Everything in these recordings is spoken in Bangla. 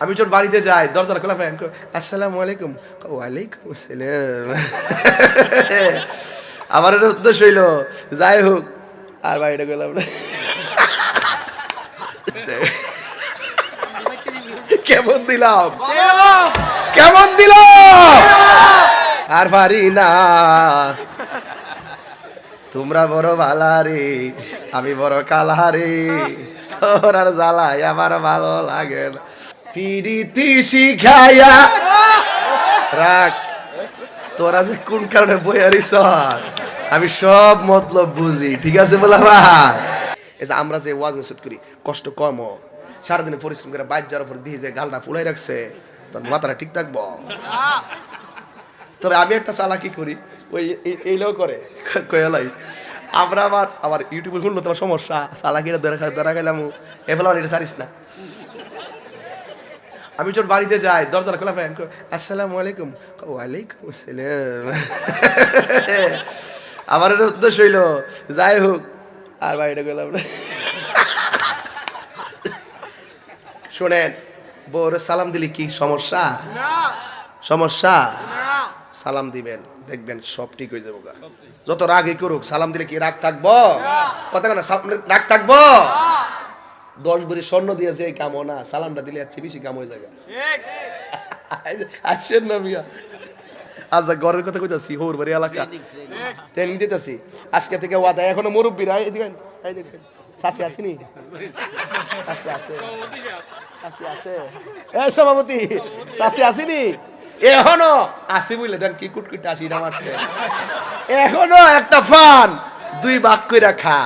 আমি যখন বাড়িতে যাই দরজাটা খোলা পাই, আসসালামু আলাইকুম। ওয়ালাইকুম আসসালাম। আমার এটা উদ্দেশ্য হইল যাই হোক আর বাড়িটা গেলাম না। কেমন দিলাম, কেমন দিলাম, আর পারি না। তোমরা বড় ভালারে, আমি বড় কালারে, তোর আর জ্বালাই আমার ভালো লাগে না। পিরিতি শিখাইয়া রাখ, তোরা যে কোন কারণে বইয়ারিস আমি সব মতলব বুঝি, ঠিক আছে বলা ভাই। এই যে আমরা যে ওয়াজ নসিহত করি কষ্ট কম, সারাদিনে পরিশ্রম করে বাইর যাওয়ার পর দিয়ে যে গালটা ফুলাই রাখছে, তোর মাথাটা ঠিক থাকবো। তবে আমি একটা চালাকি করি, ওই এইটাও করে কয়ালাই আমরা আমার ইউটিউবে শুনলো তোমার সমস্যা, চালাকিটা ধরা গেলাম এফেলা এটা ছাড়িস না। আমি যখন বাড়িতে যাই দরজাটা খোলা পাই, আসসালামু আলাইকুম। ওয়ালাইকুম আসসালাম। আমার এটা উদ্দেশ্য হইল যাই হোক আর বাড়িটা গেলাম না। শোনেন, বউরে সালাম দিলে কি সমস্যা? সমস্যা? সালাম দিবেন, দেখবেন সব ঠিক হয়ে যাবো। যত রাগই করুক সালাম দিলে কি রাগ থাকবো? কথা কেন রাগ থাকবো? 10 ভরি স্বর্ণ দিয়েছে এই কামও না, সালামটা দিলে আর বেশি কাম হয়ে যাবে। আসছেন না মিয়া? আচ্ছা ঘরের কথা কইতাছি, হোর বাড়ি এলাকা ট্রেনিং দিতেছি আজকে থেকে ওয়াদা। এখনো মুরব্বীরা এদিকে চাচি আসেনি? আছে এ সভাপতি চাচি আসেনি? এখনো আসি বুঝলে দেন কি কুটকুট আসি না মারছে। এখনো একটা ফান 2 ভাগ কইরা খা।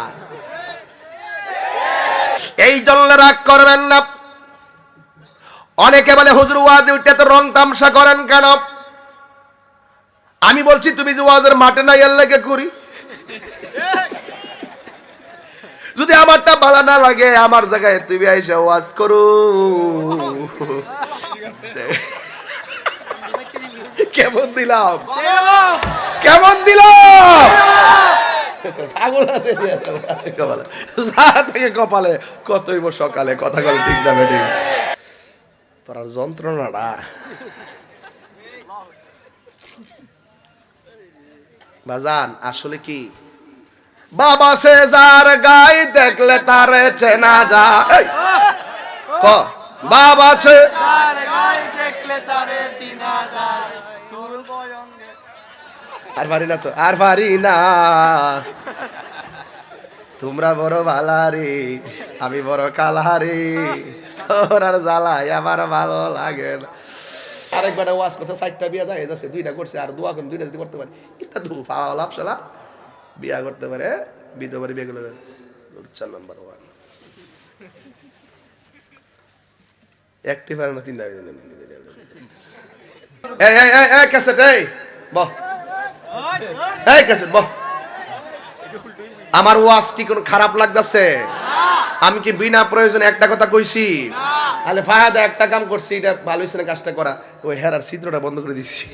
এই জন্য রাগ করবেন না। অনেকে বলে হুজুর ওয়াজে উঠে তো রং তামসা করেন কেন? আমি বলছি তুমি যে ওয়াজের মাঠে নাই এর লাগে করি। যদি আমারটা ভালো না লাগে আমার জায়গায় তুমি আইসা ওয়াজ করো। কেমন দিলাম, কেমন দিলাম? পাগল আছে থেকে কপালে কতই সকালে কথা বলে ঠিক না বেঠিক। তোর যন্ত্রণাটা বাজান আসলে কি? বাবা সে যার গাই দেখলে তারে চেনা যায়। বাবা সে যার গাই দেখলে তারে চিনা যায়। আর পারি না তো, আর পারি না। তোমরা বড় ভালারে, আমি বড় কালারে, তোর আর জ্বালাই আমার ভালো লাগে না। আরেকবার ওয়াজ করতে 4টা বিয়া যায় যাচ্ছে, 2টা করছে আর দোয়া করে 2টা যদি করতে পারে এটা ধু পাওয়া লাভ সালা বিয়া করতে পারে। বিধবা বিয়ে গুলো 4 নাম্বার 1 একটি পারে না 3টা। এই ক্যাসেট এই বহ, এই ক্যাসেট বহ। আমার ওয়াজ কি কোনো খারাপ লাগতেছে? আমি কি বিনা প্রয়োজনে একটা কথা কইছি? তাহলে ফায়দা একটা কাম করছি, এটা ভালো হইছে না কাজটা করা? ওই হেরার ছিদ্রটা বন্ধ করে দিছি।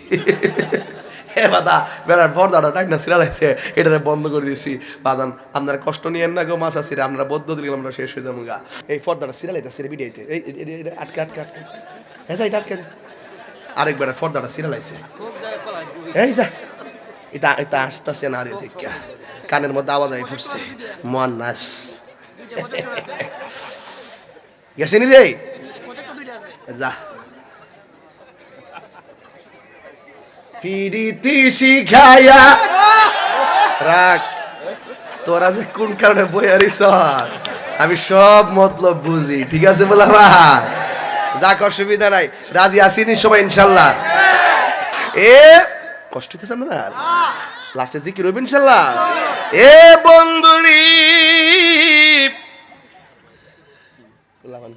হে বাদা বেড়ার পর্দাটা টাইনা সিরালাইছে, এটা বন্ধ করে দিছি। বাদান আপনারা কষ্ট নিয়েন না গো, মাছ আসিরা আমরা বদ্ধ দিলাম, আমরা শেষ হয়ে যাবো গা। এই পর্দাটা সিরালাইতেছে ভিডিওতে, এই আটকে আটকে আটকে হ্যাঁ এটা আটকে। আরেকবার পর্দাটা সিরালাইছে, এই যা এটা এটা আসতেছে না রে দেখা, কানের মধ্যে আওয়াজ আই ফুটছে মন নাচ গেছেনি রে যা। পিরিতি শিখাইয়া রাখ, তোরা যে কোন কারণে বইয়ারিস আমি সব মতলব বুঝি, ঠিক আছে বলা ভাই। যাক অসুবিধা নাই, রাজি আসিনি সবাই ইনশাল্লাহ। এ কষ্ট হইতেছে না লাস্টে জিকির হইবে ইনশাল্লাহ। এ বন্ধুরি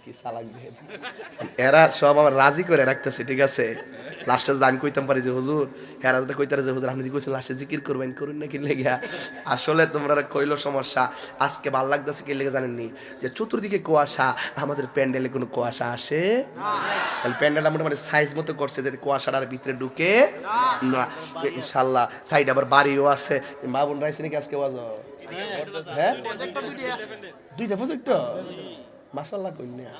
কি সালাক দেন, এরা সব আমার রাজি করে রাখতেছে, ঠিক আছে। লাস্টে আমি কইতাম পারি যে হুজুর, হেরা যাতে কইতারে যে হুজুর আপনি কইছেন লাস্টে জিকির করবেন, করুন না কি লেগে। আসলে তোমরা কইলো সমস্যা। আজকে ভালো লাগতেছে কি লেগে জানেননি, যে চতুর্দিকে কুয়াশা, আমাদের প্যান্ডেলে কোনো কুয়াশা আসে তাহলে প্যান্ডেলটা মোটামুটি সাইজ মতো করছে যাতে কুয়াশাটার ভিতরে ঢুকে না। ইনশাল্লাহ সাইড আবার বাড়িও আছে। মা বোন রাইছে নাকি আজকে ওয়াজ? হ্যাঁ 2টা প্রজেক্ট মাশাআল্লাহ কইনা।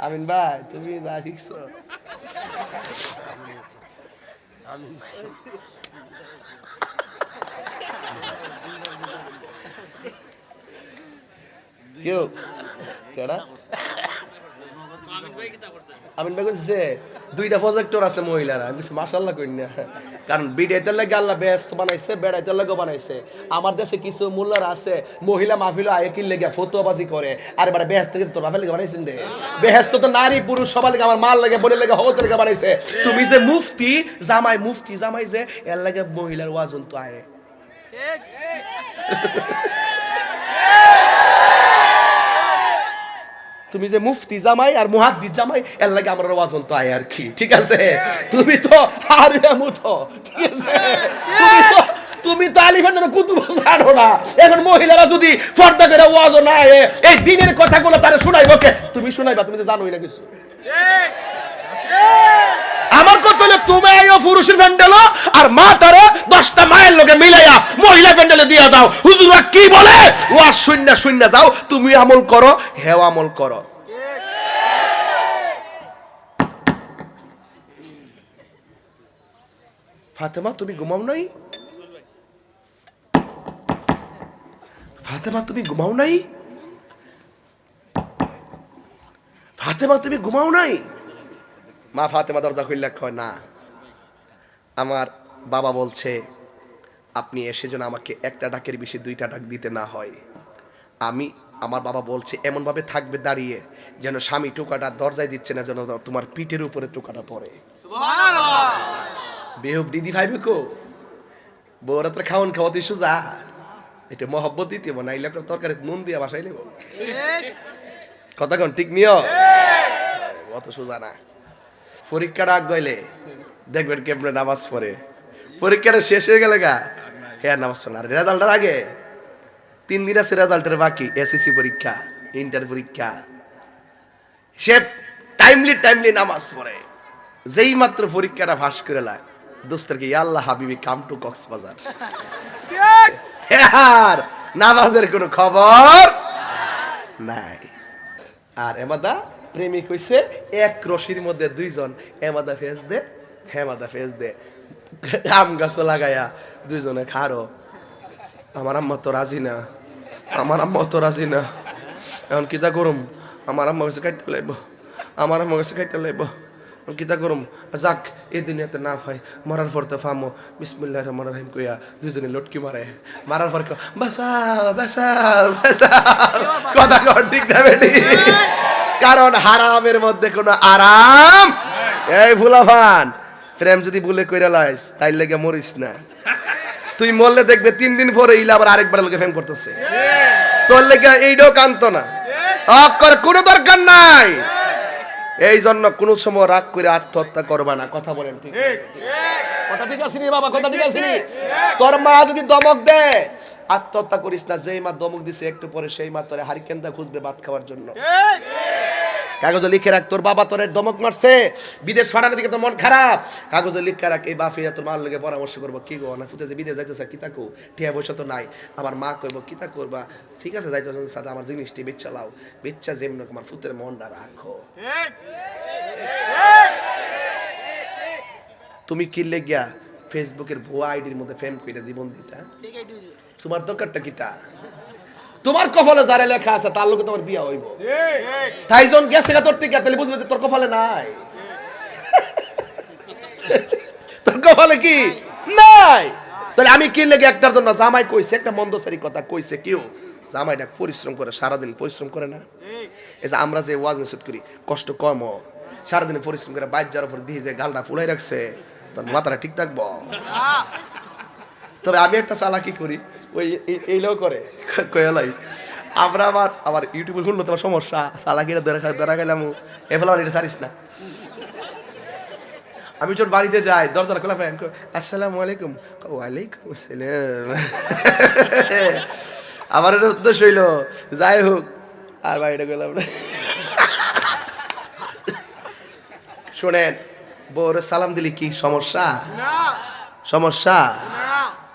আমিন ভাই তুমি যা শিখছো কেউ কেডা আমিন ভাই কইছে দুইটা প্রজেক্টর আছে মহিলারা আমি বলছি মাশাআল্লাহ কই না কারণ বিডাইতে লাগে আল্লাহ ব্যস্ত বানাইছে বেড়াইতে লাগে বানাইছে আমার দেশে কিছু মোল্লারা আছে মহিলা মাহফিল আয়ে কি লাগে ফতোয়াবাজি করে আর এবারে ব্যস্ত কিন্তু তোর বাপের লাগে বানাইছেন রে ব্যস্ত তো নারী পুরুষ সবার লাগে আমার মাল লাগে বলে লাগে হওয়ার লাগে বানাইছে তুমি যে মুফতি জামাই যে এর লাগে মহিলার ওয়াজন তো আয়ে তুমি যে মুফতি জামাই আর মুহাদ্দিস জামাই এর লাগে আমার ওয়াজন তো আয় আর কি ঠিক আছে তুমি তো হারিয়ামুতো ঠিক আছে তুমি তো আলিফান না কুতুব জানো না এখন মহিলারা যদি পর্দা করে ওয়াজ না আয় এই দিনের কথাগুলো তারে শোনাইবো কে তুমি শোনাইবা তুমি তো জানোই না কিছু ঠিক আমার কথা হলো তুমি আইও পুরুষের প্যান্ডেল আর মা তারে 10টা মায়ের লগে মিলাইয়া মহিলা প্যান্ডেলে দিয়া দাও হুজুররা কি বলে ওয়াজ শূন্য যাও তুমি আমল করো হেও আমল করো ফাতেমা তুমি ঘুমাও নাই ফাতেমা তুমি ঘুমাও নাই ফাতেমা তুমি ঘুমাও নাই মা ফাতেমা দরজা খুললে কয় না আমার বাবা বলছে আপনি এসে যেন আমাকে একটা ডাকের বেশি 2টা ডাক দিতে না হয় আমার বাবা বলছে এমন ভাবে থাকবে দাঁড়িয়ে যেন স্বামী টোকাটা দরজায় দিচ্ছে না যেন তোমার পিঠের উপরে টোকাটা পড়ে সুবহানাল্লাহ বেহুব দিদি ভাইবে কো বউরা তো খাওন খাওয়াতে সুজা এটা মহব্বত দিতে নাইলে তরকারি নুন দিয়া বাসাই নেব কথা কোন ঠিক নিও অত সুজা না পরীক্ষাটা আগ গইলে দেখবেন কেমনে নামাজ পড়ে পরীক্ষাটা শেষ হয়ে গেলে গা হ্যাঁ নামাজ পড়ে আর রেজাল্টের আগে 3 দিন আছে রেজাল্টের বাকি এসএসসি পরীক্ষা ইন্টার পরীক্ষা সে টাইমলি নামাজ পড়ে যেই মাত্র পরীক্ষাটা পাস করে লা দোস্তরকে ইয়া আল্লাহ হাবিবি কাম টু কক্সবাজার আর নামাজের কোনো খবর নাই আর এমাদা প্রেমিক হইছে এক রশির মধ্যে 2 জন এমাদা ফেস দে হেমাদা ফেস দে আম গাছ লাগায়া 2 জনে খারো আমার আম্মা তো রাজি না এখন কিতা করুম আমার আম্মা কাছে কাইটা লাইব কিতা করুম যাক এই দুনিয়াতে না ভাই মরার পর তো ফামো বিসমিল্লাহির রহমানির রহিম কইয়া 2 জনে লটকি মারার পর বাসাও কথা কর ঠিক না বেটি কারণ হারামের মধ্যে কোনো আরাম এই ফুলাফান প্রেম যদি ভুলে কইরা লাইস তাই লাগে মরিস না তুই মরলে দেখবে 3 দিন পরে ইলা আবার আরেকবার লোকে প্রেম করতেছে তোর লেগে এইটাও কান্ত না অকর কোনো দরকার নাই এই জন্য কোন সময় রাগ করে আত্মহত্যা করবা না কথা বলেন ঠিক কথা ঠিক আছে নি বাবা কথা ঠিক আছে নি তোর মা যদি দমক দেয় আত্মহত্যা করিস না যেই মা দমক দিছে একটু পরে সেই মা তোরে হারিকেনটা খুঁজবে ভাত খাওয়ার জন্য কাগজে লিখে রাখ তোর বাবা তোরে দমক মারছে বিদেশ ফাটানোর দিকে তোর মন খারাপ কাগজে লিখে রাখ এই বাফিয়া তোর মার লগে পরামর্শ করবো কি গো না ফুটে যে বিদেশ যাইতেছে কিতা কো ঠিয়া পয়সা তো নাই আমার মা কইব কিতা করবা ঠিক আছে যাইতে সাথে আমার জিনিসটি বেচা লাও বেচা যেমন আমার ফুতের মনটা রাখো তুমি কি লেগিয়া ফেসবুকের ভুয়া আইডির মধ্যে ফেম কইরা জীবন দিতা তোমার দরকারটা কিতা তোমার কপালে যারা লেখা আছে তার লগে তোমার বিয়া হইব ঠিক তাই জন গেছে গা তোর থেকে তাহলে বুঝবে যে তোর কপালে নাই তোর কপালে কি নাই তাহলে আমি কি লেগে একটার জন্য জামাই কইছে একটা মন্দসারি কথা কইছে কেউ জামাইটা পরিশ্রম করে সারাদিন পরিশ্রম করে না এই যে আমরা যে ওয়াজ নসিহত করি কষ্ট কম সারাদিন পরিশ্রম করে বাইর যাওয়ার পর দিয়ে যে গালটা ফুলাই রাখছে তোর মাথাটা ঠিক থাকবো তবে আমি একটা চালাকি করি ওই এইটাও করে কয়ালাই আমরা আমার ইউটিউবে শুনলো তোমার সমস্যা চালাকিটা ধরা গেলাম এফেলা এটা সারিস না আমি যখন বাড়িতে যাই দরজা খোলা পাই আসসালামু আলাইকুম ওয়ালাইকুম আসসালাম আমার এটা উদ্দেশ্য হইল যাই হোক আর বাড়িটা গেলাম না শোনেন বউরে সালাম দিলি কি সমস্যা সমস্যা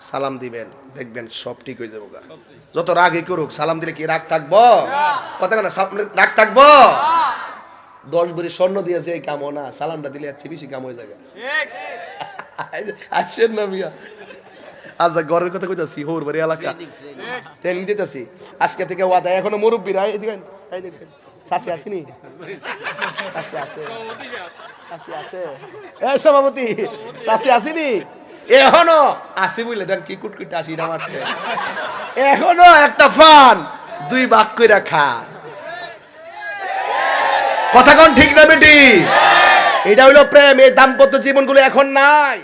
সালাম দিবেন দেখবেন সব ঠিক হয়ে যাবো যত রাগই করুক সালাম দিলে কি রাগ থাকবো কথা না রাগ থাকবো 10 ভরি স্বর্ণ দিয়েছে এই কামও না, সালামটা দিলে আর চেয়ে বেশি কাম হয়ে যাবে। আসেন না মিয়া, আচ্ছা ঘরের কথা কইতাছি, হোর বাড়ি এলাকা ট্রেনিং দিতেছি আজকে থেকে ওয়াদা। এখনো মুরব্বীরা এদিকে চাচি আসেনি, চাচি আছে, চাচি আছে, এ সভাপতি চাচি আসেনি, এখনো আসি বুঝলে দেন কি কুটকুট আসিটা মারছে, এখনো একটা ফান 2 ভাগ কইরা খা। কথা কোন ঠিক না বেটি? এটা হইলো প্রেম। এই দাম্পত্য জীবনগুলো এখন নাই।